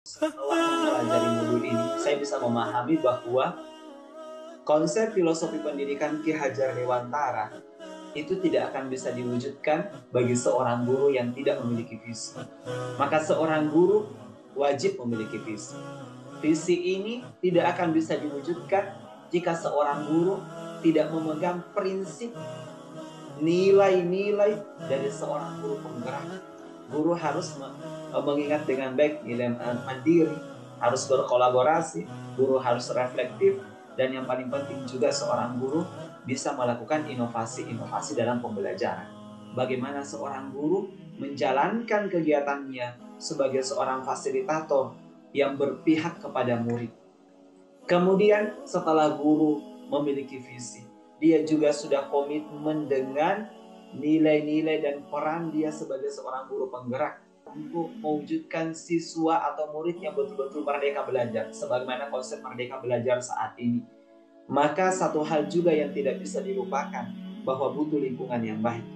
Setelah mempelajari modul ini, saya bisa memahami bahwa konsep filosofi pendidikan Ki Hajar Dewantara itu tidak akan bisa diwujudkan bagi seorang guru yang tidak memiliki visi. Maka seorang guru wajib memiliki visi. Visi ini tidak akan bisa diwujudkan jika seorang guru tidak memegang prinsip nilai-nilai dari seorang guru penggerak. Guru harus mengingat dengan baik nilai mandiri, harus berkolaborasi, guru harus reflektif, dan yang paling penting juga seorang guru bisa melakukan inovasi-inovasi dalam pembelajaran. Bagaimana seorang guru menjalankan kegiatannya sebagai seorang fasilitator yang berpihak kepada murid. Kemudian setelah guru memiliki visi, dia juga sudah komitmen dengan nilai-nilai dan peran dia sebagai seorang guru penggerak untuk mewujudkan siswa atau murid yang betul-betul merdeka belajar, sebagaimana konsep merdeka belajar saat ini. Maka satu hal juga yang tidak bisa dilupakan, bahwa butuh lingkungan yang baik.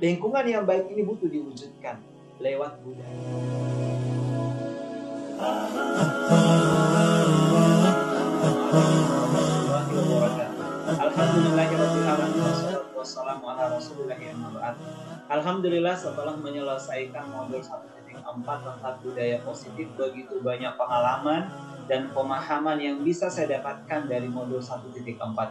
Lingkungan yang baik ini butuh diwujudkan lewat budaya. Alhamdulillah setelah menyelesaikan modul 1.4 tentang budaya positif, begitu banyak pengalaman dan pemahaman yang bisa saya dapatkan dari modul 1.4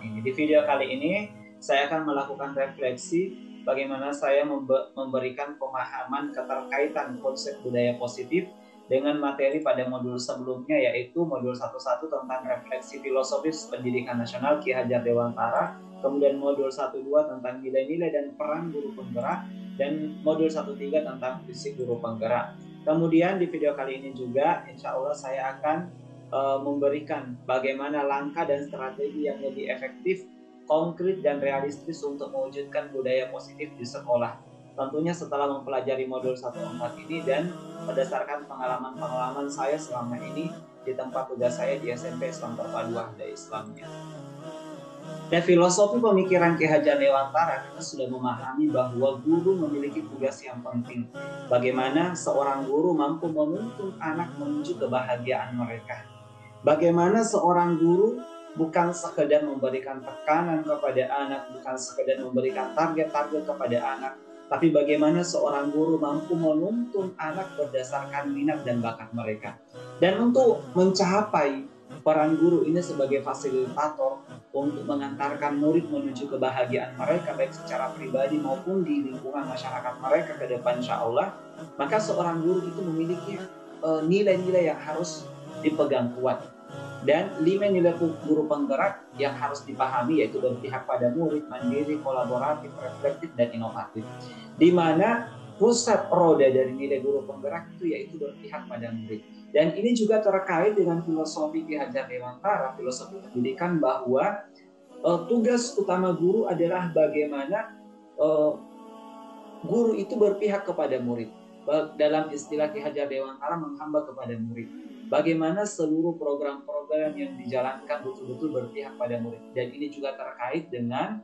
ini. Di video kali ini saya akan melakukan refleksi bagaimana saya memberikan pemahaman keterkaitan konsep budaya positif dengan materi pada modul sebelumnya, yaitu modul 11 tentang refleksi filosofis pendidikan nasional Ki Hajar Dewantara, kemudian modul 12 tentang nilai-nilai dan peran guru penggerak, dan modul 13 tentang fisik guru penggerak. Kemudian di video kali ini juga insya Allah saya akan memberikan bagaimana langkah dan strategi yang lebih efektif, konkret dan realistis untuk mewujudkan budaya positif di sekolah. Tentunya setelah mempelajari modul 14 ini dan berdasarkan pengalaman-pengalaman saya selama ini di tempat tugas saya di SMP Islam Terpadu Wahda Islamnya. Dan filosofi pemikiran Ki Hajar Dewantara, kita sudah memahami bahwa guru memiliki tugas yang penting. Bagaimana seorang guru mampu menuntun anak menuju kebahagiaan mereka. Bagaimana seorang guru bukan sekedar memberikan tekanan kepada anak, bukan sekedar memberikan target-target kepada anak, tapi bagaimana seorang guru mampu menuntun anak berdasarkan minat dan bakat mereka. Dan untuk mencapai peran guru ini sebagai fasilitator untuk mengantarkan murid menuju kebahagiaan mereka, baik secara pribadi maupun di lingkungan masyarakat mereka ke depan insya Allah, maka seorang guru itu memiliki nilai-nilai yang harus dipegang kuat. Dan 5 nilai guru penggerak yang harus dipahami, yaitu berpihak pada murid, mandiri, kolaboratif, reflektif, dan inovatif. Di mana pusat roda dari nilai guru penggerak itu yaitu berpihak pada murid. Dan ini juga terkait dengan filosofi Ki Hajar Dewantara, filosofi pendidikan, bahwa tugas utama guru adalah bagaimana guru itu berpihak kepada murid. Dalam istilah Ki Hajar Dewantara, menghamba kepada murid. Bagaimana seluruh program-program yang dijalankan betul-betul berpihak pada murid. Dan ini juga terkait dengan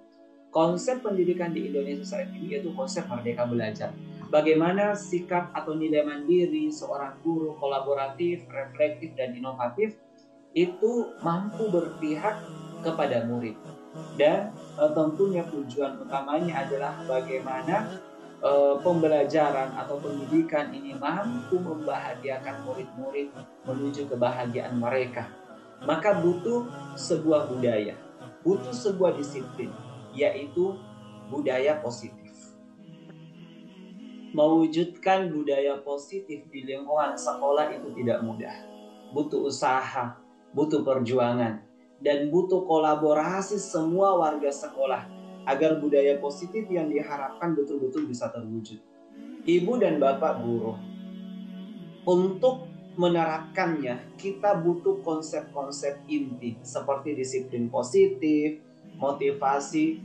konsep pendidikan di Indonesia saat ini, yaitu konsep merdeka belajar. Bagaimana sikap atau nilai mandiri seorang guru kolaboratif, reflektif, dan inovatif itu mampu berpihak kepada murid. Dan tentunya tujuan utamanya adalah bagaimana pembelajaran atau pendidikan ini mampu membahagiakan murid-murid menuju kebahagiaan mereka. Maka butuh sebuah budaya, butuh sebuah disiplin, yaitu budaya positif. Mewujudkan budaya positif di lingkungan sekolah itu tidak mudah. Butuh usaha, butuh perjuangan, dan butuh kolaborasi semua warga sekolah agar budaya positif yang diharapkan betul-betul bisa terwujud. Ibu dan bapak guru, untuk menerapkannya kita butuh konsep-konsep inti seperti disiplin positif, motivasi,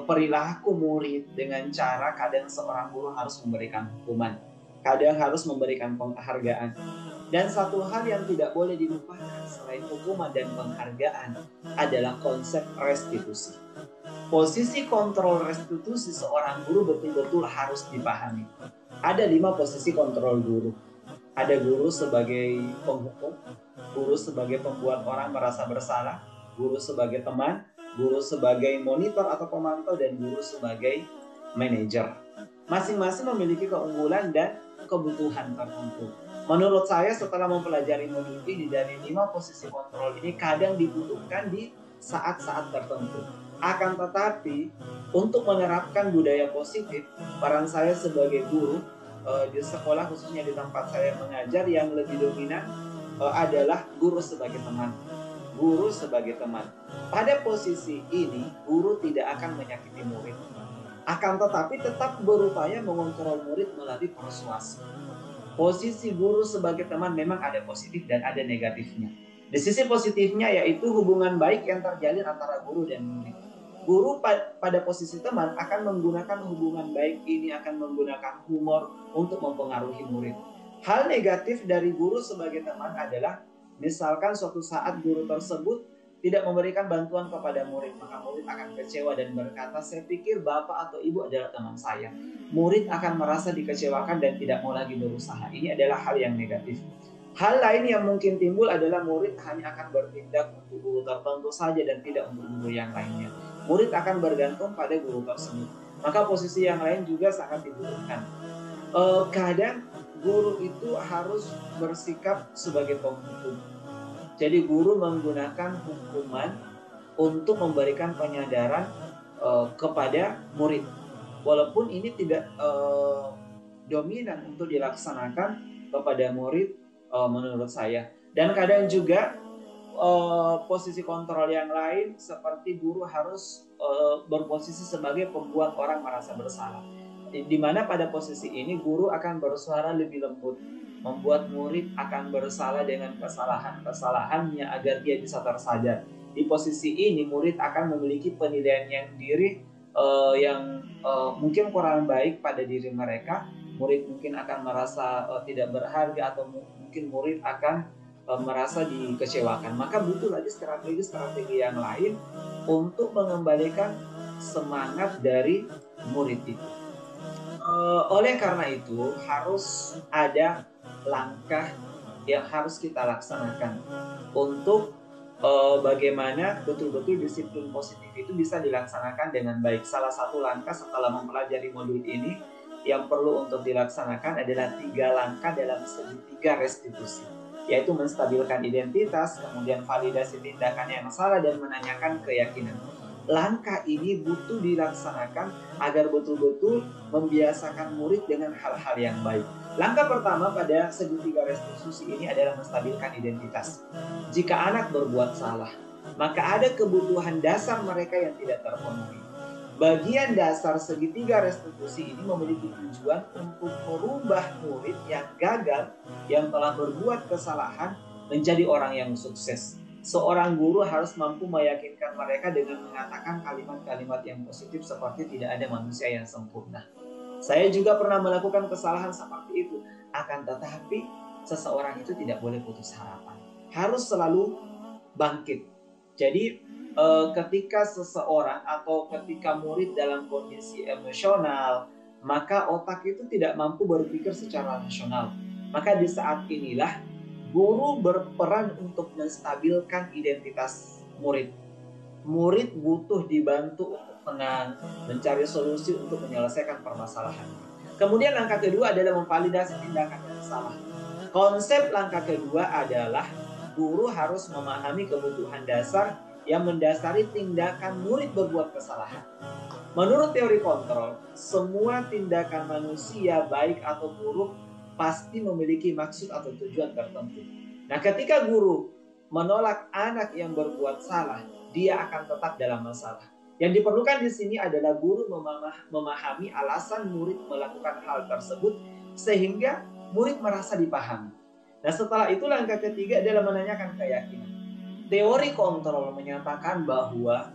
perilaku murid, dengan cara kadang seorang guru harus memberikan hukuman, kadang harus memberikan penghargaan. Dan satu hal yang tidak boleh dilupakan selain hukuman dan penghargaan adalah konsep restitusi. Posisi kontrol restitusi seorang guru betul-betul harus dipahami. Ada 5 posisi kontrol guru. Ada guru sebagai penghukum, guru sebagai pembuat orang merasa bersalah, guru sebagai teman, guru sebagai monitor atau pemantau, dan guru sebagai manajer. Masing-masing memiliki keunggulan dan kebutuhan tertentu. Menurut saya setelah mempelajari modul ini, dari 5 posisi kontrol ini kadang dibutuhkan di saat-saat tertentu. Akan tetapi untuk menerapkan budaya positif, peran saya sebagai guru di sekolah, khususnya di tempat saya mengajar, yang lebih dominan adalah guru sebagai teman. Guru sebagai teman. Pada posisi ini, guru tidak akan menyakiti murid. Akan tetapi tetap berupaya mengontrol murid melalui persuasi. Posisi guru sebagai teman memang ada positif dan ada negatifnya. Di sisi positifnya yaitu hubungan baik yang terjalin antara guru dan murid. Guru pada posisi teman akan menggunakan hubungan baik ini, akan menggunakan humor untuk mempengaruhi murid. Hal negatif dari guru sebagai teman adalah misalkan suatu saat guru tersebut tidak memberikan bantuan kepada murid, maka murid akan kecewa dan berkata, saya pikir bapak atau ibu adalah teman saya. Murid akan merasa dikecewakan dan tidak mau lagi berusaha. Ini adalah hal yang negatif. Hal lain yang mungkin timbul adalah murid hanya akan bertindak untuk guru tertentu saja dan tidak untuk guru yang lainnya. Murid akan bergantung pada guru tersebut. Maka posisi yang lain juga sangat dibutuhkan. Kadang guru itu harus bersikap sebagai penghukum. Jadi guru menggunakan hukuman untuk memberikan penyadaran kepada murid. Walaupun ini tidak dominan untuk dilaksanakan kepada murid menurut saya. Dan kadang juga posisi kontrol yang lain seperti guru harus berposisi sebagai pembuat orang merasa bersalah. Di mana pada posisi ini guru akan bersuara lebih lembut, membuat murid akan bersalah dengan kesalahan-kesalahannya agar dia bisa tersadar. Di posisi ini murid akan memiliki penilaian yang diri yang mungkin kurang baik pada diri mereka. Murid mungkin akan merasa tidak berharga, atau mungkin murid akan merasa dikecewakan. Maka butuh lagi strategi-strategi yang lain untuk mengembalikan semangat dari murid itu. Oleh karena itu harus ada langkah yang harus kita laksanakan untuk bagaimana betul-betul disiplin positif itu bisa dilaksanakan dengan baik. Salah satu langkah setelah mempelajari modul ini yang perlu untuk dilaksanakan adalah 3 langkah dalam segitiga restitusi, yaitu menstabilkan identitas, kemudian validasi tindakan yang salah, dan menanyakan keyakinan. Langkah ini butuh dilaksanakan agar betul-betul membiasakan murid dengan hal-hal yang baik. Langkah pertama pada segitiga restitusi ini adalah menstabilkan identitas. Jika anak berbuat salah, maka ada kebutuhan dasar mereka yang tidak terpenuhi. Bagian dasar segitiga restitusi ini memiliki tujuan untuk merubah murid yang gagal, yang telah berbuat kesalahan, menjadi orang yang sukses. Seorang guru harus mampu meyakinkan mereka dengan mengatakan kalimat-kalimat yang positif seperti tidak ada manusia yang sempurna. Saya juga pernah melakukan kesalahan seperti itu. Akan tetapi seseorang itu tidak boleh putus harapan. Harus selalu bangkit. Jadi ketika seseorang atau ketika murid dalam kondisi emosional, maka otak itu tidak mampu berpikir secara rasional. Maka di saat inilah guru berperan untuk menstabilkan identitas murid. Murid butuh dibantu untuk tenang, mencari solusi untuk menyelesaikan permasalahan. Kemudian langkah kedua adalah memvalidasi tindakan yang salah. Konsep langkah kedua adalah guru harus memahami kebutuhan dasar yang mendasari tindakan murid berbuat kesalahan. Menurut teori kontrol, semua tindakan manusia baik atau buruk pasti memiliki maksud atau tujuan tertentu. Nah, ketika guru menolak anak yang berbuat salah, dia akan tetap dalam masalah. Yang diperlukan di sini adalah guru memahami alasan murid melakukan hal tersebut sehingga murid merasa dipahami. Nah, setelah itu langkah ketiga adalah menanyakan keyakinan. Teori kontrol menyatakan bahwa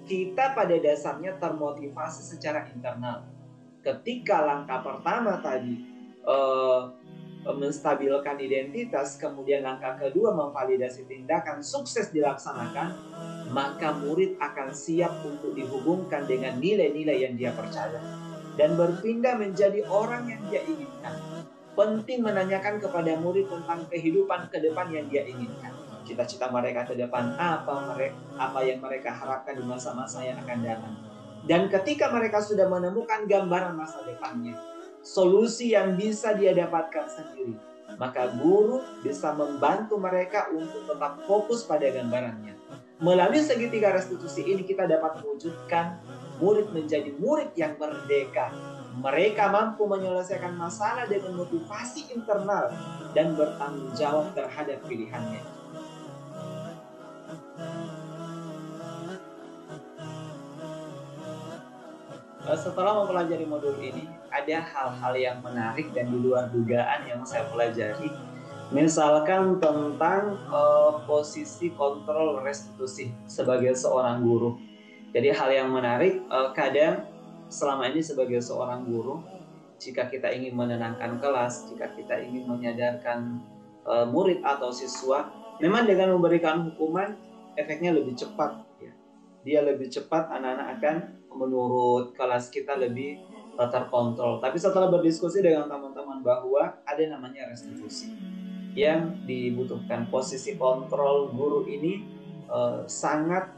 kita pada dasarnya termotivasi secara internal. Ketika langkah pertama tadi menstabilkan identitas, kemudian langkah kedua memvalidasi tindakan, sukses dilaksanakan, maka murid akan siap untuk dihubungkan dengan nilai-nilai yang dia percaya dan berpindah menjadi orang yang dia inginkan. penting menanyakan kepada murid tentang kehidupan ke depan yang dia inginkan. Cita-cita mereka ke depan, apa yang mereka harapkan di masa-masa yang akan datang. Dan ketika mereka sudah menemukan gambaran masa depannya, solusi yang bisa dia dapatkan sendiri, maka guru bisa membantu mereka untuk tetap fokus pada gambarannya. Melalui segitiga restitusi ini kita dapat mewujudkan murid menjadi murid yang merdeka. Mereka mampu menyelesaikan masalah dengan motivasi internal dan bertanggung jawab terhadap pilihannya. Setelah mempelajari modul ini, ada hal-hal yang menarik dan di luar dugaan yang saya pelajari. Misalkan tentang posisi kontrol restitusi sebagai seorang guru. Jadi hal yang menarik, kadang selama ini sebagai seorang guru, jika kita ingin menenangkan kelas, jika kita ingin menyadarkan murid atau siswa, memang dengan memberikan hukuman efeknya lebih cepat. Ya. Dia lebih cepat, anak-anak akan menurut, kelas kita lebih terkontrol. Tapi setelah berdiskusi dengan teman-teman bahwa ada namanya restitusi yang dibutuhkan, posisi kontrol guru ini sangat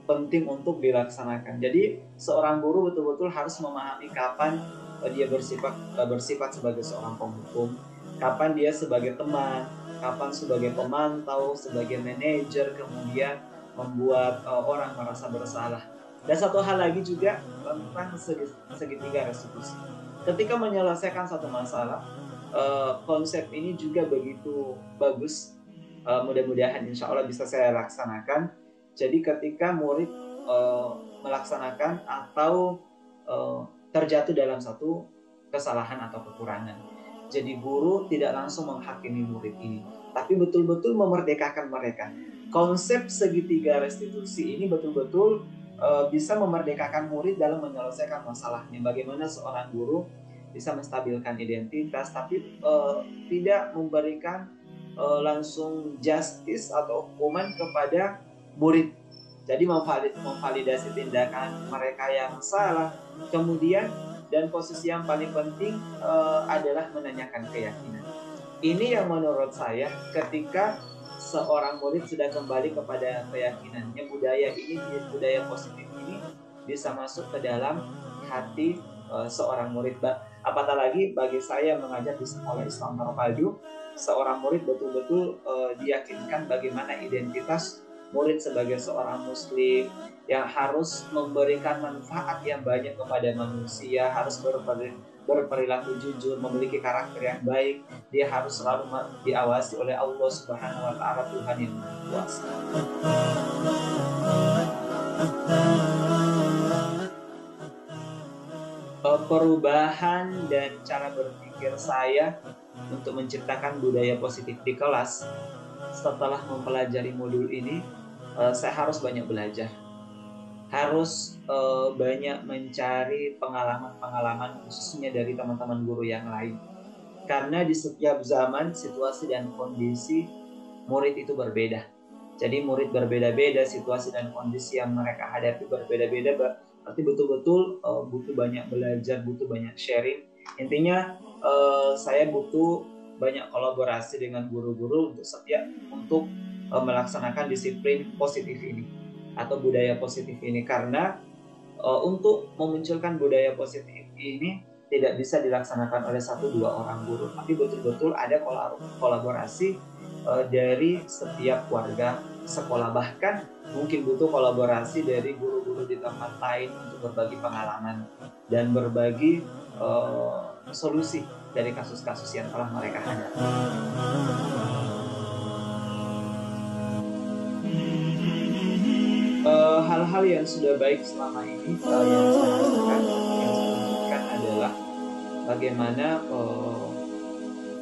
penting untuk dilaksanakan. Jadi seorang guru betul-betul harus memahami kapan dia bersifat sebagai seorang penghukum, kapan dia sebagai teman, kapan sebagai pemantau, sebagai manajer, kemudian membuat orang merasa bersalah. Dan satu hal lagi juga tentang segitiga restitusi. Ketika menyelesaikan satu masalah, konsep ini juga begitu bagus. Mudah-mudahan insya Allah bisa saya laksanakan. Jadi ketika murid melaksanakan atau terjatuh dalam satu kesalahan atau kekurangan, jadi guru tidak langsung menghakimi murid ini, tapi betul-betul memerdekakan mereka. Konsep segitiga restitusi ini betul-betul bisa memerdekakan murid dalam menyelesaikan masalahnya. Bagaimana seorang guru bisa menstabilkan identitas, tapi tidak memberikan langsung justice atau hukuman kepada murid. Jadi memvalidasi tindakan mereka yang salah. Kemudian dan posisi yang paling penting adalah menanyakan keyakinan. Ini yang menurut saya ketika seorang murid sudah kembali kepada keyakinannya, budaya positif ini bisa masuk ke dalam hati seorang murid. Apatah lagi bagi saya mengajar di sekolah Islam terpadu, seorang murid betul-betul diyakinkan bagaimana identitas murid sebagai seorang muslim yang harus memberikan manfaat yang banyak kepada manusia, harus berperilaku jujur, memiliki karakter yang baik. Dia harus selalu diawasi oleh Allah Subhanahu wa Ta'ala, Tuhan yang Maha Kuasa. Perubahan dan cara berpikir saya untuk menciptakan budaya positif di kelas setelah mempelajari modul ini, saya harus banyak belajar, harus banyak mencari pengalaman-pengalaman khususnya dari teman-teman guru yang lain. Karena di setiap zaman, situasi dan kondisi murid itu berbeda. Jadi murid berbeda-beda, situasi dan kondisi yang mereka hadapi berbeda-beda. Berarti betul-betul butuh banyak belajar, butuh banyak sharing. Intinya saya butuh banyak kolaborasi dengan guru-guru untuk melaksanakan disiplin positif ini atau budaya positif ini. Karena untuk memunculkan budaya positif ini tidak bisa dilaksanakan oleh 1-2 orang guru, tapi betul-betul ada kolaborasi dari setiap warga sekolah. Bahkan mungkin butuh kolaborasi dari guru-guru di tempat lain untuk berbagi pengalaman dan berbagi solusi dari kasus-kasus yang telah mereka hadapi. Hal-hal yang sudah baik selama ini yang saya lakukan adalah bagaimana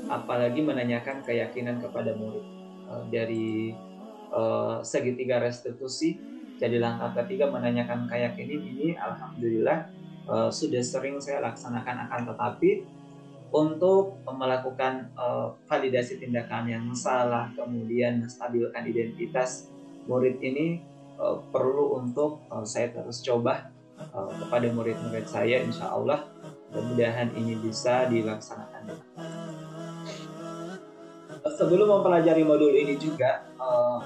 apalagi menanyakan keyakinan kepada murid dari segitiga restitusi. Jadi langkah ketiga menanyakan keyakinan ini alhamdulillah sudah sering saya laksanakan, akan tetapi untuk melakukan validasi tindakan yang salah, kemudian menstabilkan identitas murid ini perlu untuk saya terus coba kepada murid-murid saya. Insya Allah mudah-mudahan ini bisa dilaksanakan. Sebelum mempelajari modul ini juga,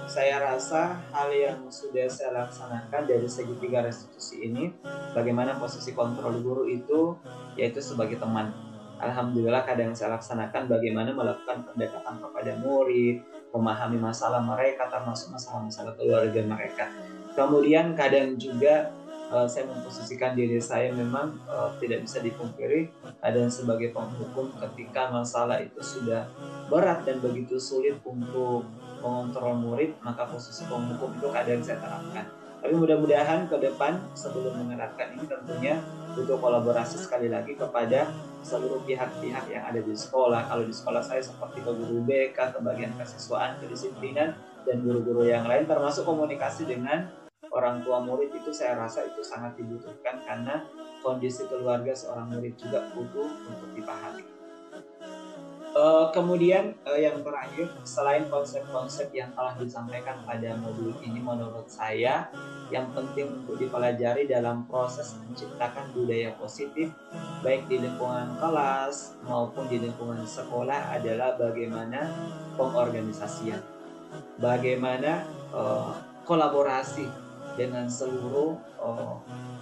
saya rasa hal yang sudah saya laksanakan dari segi 3 restitusi ini, bagaimana posisi kontrol guru itu, yaitu sebagai teman. Alhamdulillah kadang saya laksanakan bagaimana melakukan pendekatan kepada murid, memahami masalah mereka, termasuk masalah-masalah keluarga mereka. Kemudian kadang juga saya memposisikan diri saya memang tidak bisa dipungkiri kadang sebagai penghukum ketika masalah itu sudah berat dan begitu sulit untuk mengontrol murid, maka posisi penghukum itu kadang saya terapkan. Tapi mudah-mudahan ke depan sebelum menerapkan ini tentunya butuh kolaborasi sekali lagi kepada seluruh pihak-pihak yang ada di sekolah. Kalau di sekolah saya seperti ke guru BK, ke bagian kesiswaan, kedisiplinan, dan guru-guru yang lain, termasuk komunikasi dengan orang tua murid itu saya rasa itu sangat dibutuhkan karena kondisi keluarga seorang murid juga butuh untuk dipahami. Kemudian yang terakhir, selain konsep-konsep yang telah disampaikan pada modul ini, menurut saya yang penting untuk dipelajari dalam proses menciptakan budaya positif baik di lingkungan kelas maupun di lingkungan sekolah adalah bagaimana pengorganisasian, bagaimana kolaborasi dengan seluruh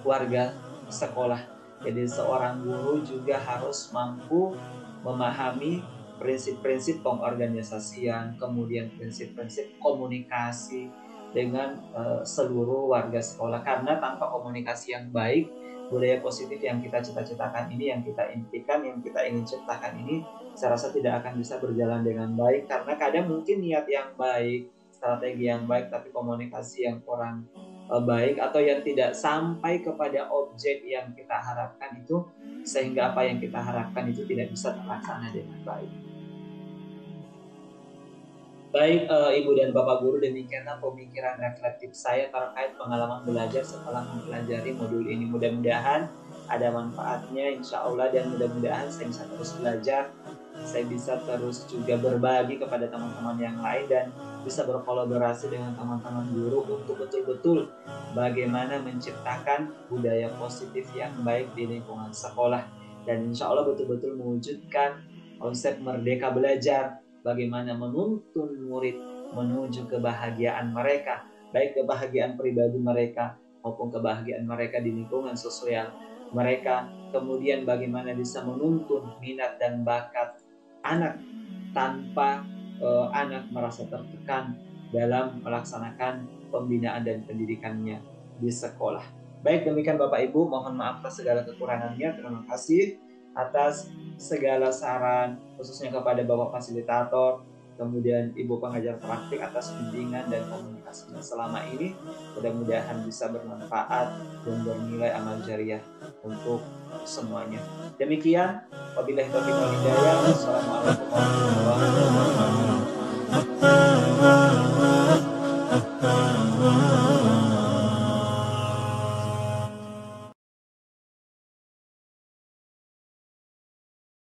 warga sekolah. Jadi seorang guru juga harus mampu memahami prinsip-prinsip pengorganisasian, kemudian prinsip-prinsip komunikasi dengan seluruh warga sekolah. Karena tanpa komunikasi yang baik, budaya positif yang kita cita-citakan ini, yang kita impikan, yang kita ingin ciptakan ini, saya rasa tidak akan bisa berjalan dengan baik. Karena kadang mungkin niat yang baik, strategi yang baik, tapi komunikasi yang kurang baik atau yang tidak sampai kepada objek yang kita harapkan itu, sehingga apa yang kita harapkan itu tidak bisa terlaksana dengan baik. Baik Ibu dan Bapak Guru, demikianlah pemikiran reflektif saya terkait pengalaman belajar setelah mempelajari modul ini. Mudah-mudahan ada manfaatnya insya Allah, dan mudah-mudahan saya bisa terus belajar, saya bisa terus juga berbagi kepada teman-teman yang lain, dan bisa berkolaborasi dengan teman-teman guru untuk betul-betul bagaimana menciptakan budaya positif yang baik di lingkungan sekolah, dan insya Allah betul-betul mewujudkan konsep merdeka belajar, bagaimana menuntun murid menuju kebahagiaan mereka, baik kebahagiaan pribadi mereka maupun kebahagiaan mereka di lingkungan sosial mereka. Kemudian bagaimana bisa menuntun minat dan bakat anak tanpa anak merasa tertekan dalam melaksanakan pembinaan dan pendidikannya di sekolah. Baik, demikian Bapak Ibu, mohon maaf atas segala kekurangannya. Terima kasih atas segala saran, khususnya kepada Bapak Fasilitator, kemudian Ibu pengajar praktik atas bimbingan dan komunikasinya selama ini. Mudah-mudahan bisa bermanfaat dan bernilai amal jariah untuk semuanya. Demikian, wabillahi taufiq wal hidayah. Wassalamualaikum warahmatullahi wabarakatuh.